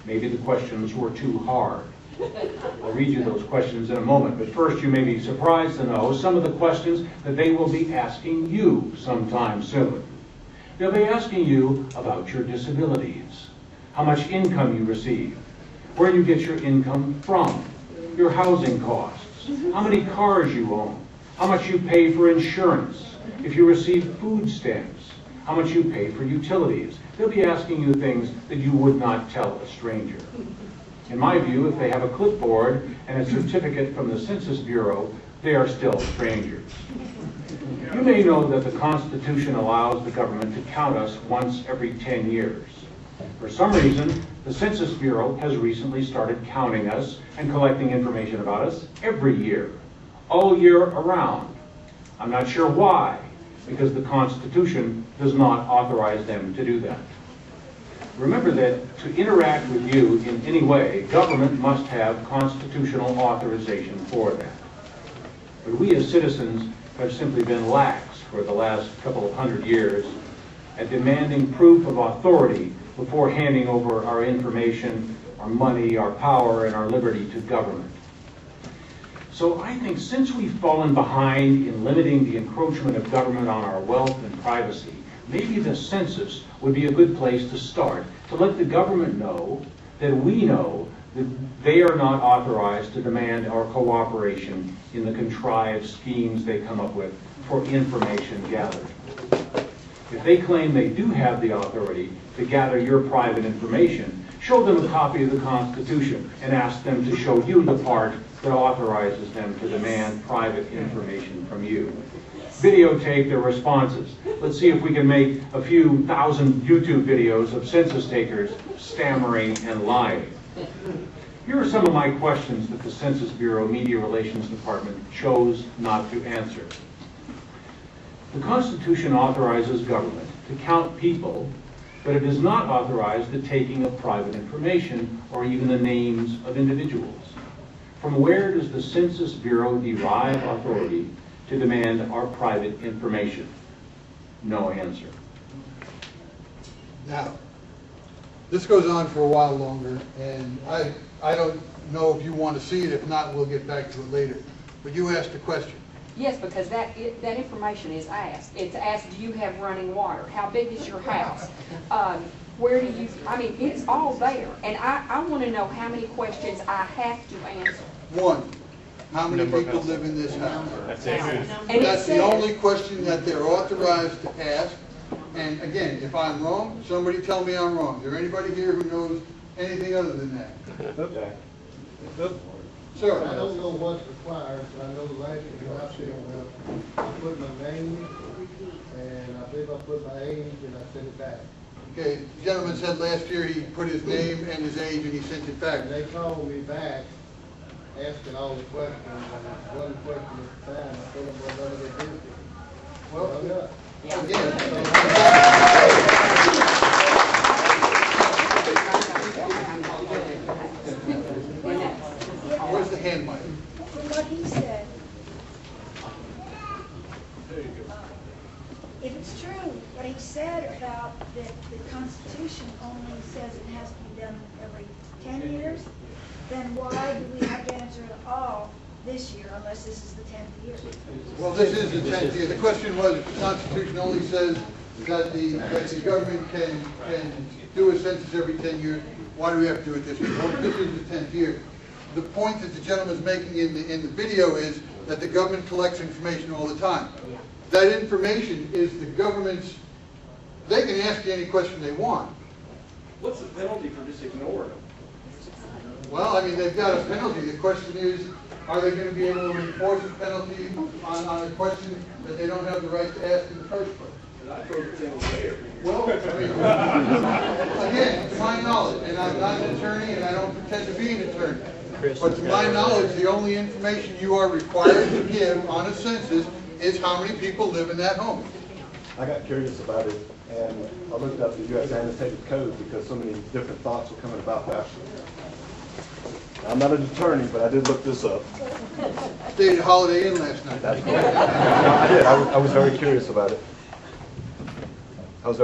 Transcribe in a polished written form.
Maybe the questions were too hard. I'll read you those questions in a moment, but first you may be surprised to know some of the questions that they will be asking you sometime soon. They'll be asking you about your disabilities, how much income you receive, where you get your income from, your housing costs, how many cars you own, how much you pay for insurance, if you receive food stamps, how much you pay for utilities. They'll be asking you things that you would not tell a stranger. In my view, if they have a clipboard and a certificate from the Census Bureau, they are still strangers. You may know that the Constitution allows the government to count us once every 10 years. For some reason, the Census Bureau has recently started counting us and collecting information about us every year, all year around. I'm not sure why, because the Constitution does not authorize them to do that. Remember that to interact with you in any way, government must have constitutional authorization for that. But we as citizens have simply been lax for the last couple of hundred years at demanding proof of authority before handing over our information, our money, our power, and our liberty to government. So I think since we've fallen behind in limiting the encroachment of government on our wealth and privacy, maybe the census would be a good place to start, to let the government know that we know that they are not authorized to demand our cooperation in the contrived schemes they come up with for information gathering. If they claim they do have the authority to gather your private information, show them a copy of the Constitution and ask them to show you the part that authorizes them to demand private information from you. Videotape their responses. Let's see if we can make a few thousand YouTube videos of census takers stammering and lying. Here are some of my questions that the Census Bureau Media Relations Department chose not to answer. The Constitution authorizes government to count people, but it does not authorize the taking of private information or even the names of individuals. From where does the Census Bureau derive authority to demand our private information? No answer. Now, this goes on for a while longer, and I don't know if you want to see it. If not, we'll get back to it later. But you asked a question. Yes, because that information is asked. It's asked, do you have running water? How big is your house? Where do you, I mean, it's all there. And I want to know how many questions I have to answer. One, how many people live in this house? That's it. And That's the only question that they're authorized to ask. And again, if I'm wrong, somebody tell me I'm wrong. Is there anybody here who knows anything other than that? Sir? I don't know what's required, but I know the last year I said, I put my name, and I believe I put my age, and I sent it back. Okay, the gentleman said last year he put his name and his age and he sent it back. And they called me back, asking all the questions, and one question at a time, I told them what none of their business. Well, where's the hand mic? What he said, if it's true, what he said about that the Constitution only says it has to be done every 10 years, then why do we have to answer it all this year unless this is the 10th year? Well, this is the 10th year. The question was, if the Constitution only says that the government can do a census every 10 years, why do we have to do it this year? Well, this is the 10th year. The point that the gentleman's making in the video is that the government collects information all the time. That information is the government's, they can ask you any question they want. What's the penalty for just ignoring them? Well, I mean, they've got a penalty. The question is, are they going to be able to enforce a penalty on a question that they don't have the right to ask in the first place? I throw the thing away. Well, I mean, again, to my knowledge, and I'm not an attorney and I don't pretend to be an attorney, but to my knowledge, the only information you are required to give on a census is how many people live in that home. I got curious about it, and I looked up the U.S. Annotated Code because so many different thoughts were coming about that. I'm not an attorney, but I did look this up. Stayed at Holiday Inn last night. That's correct. I did. I was very curious about it. I was very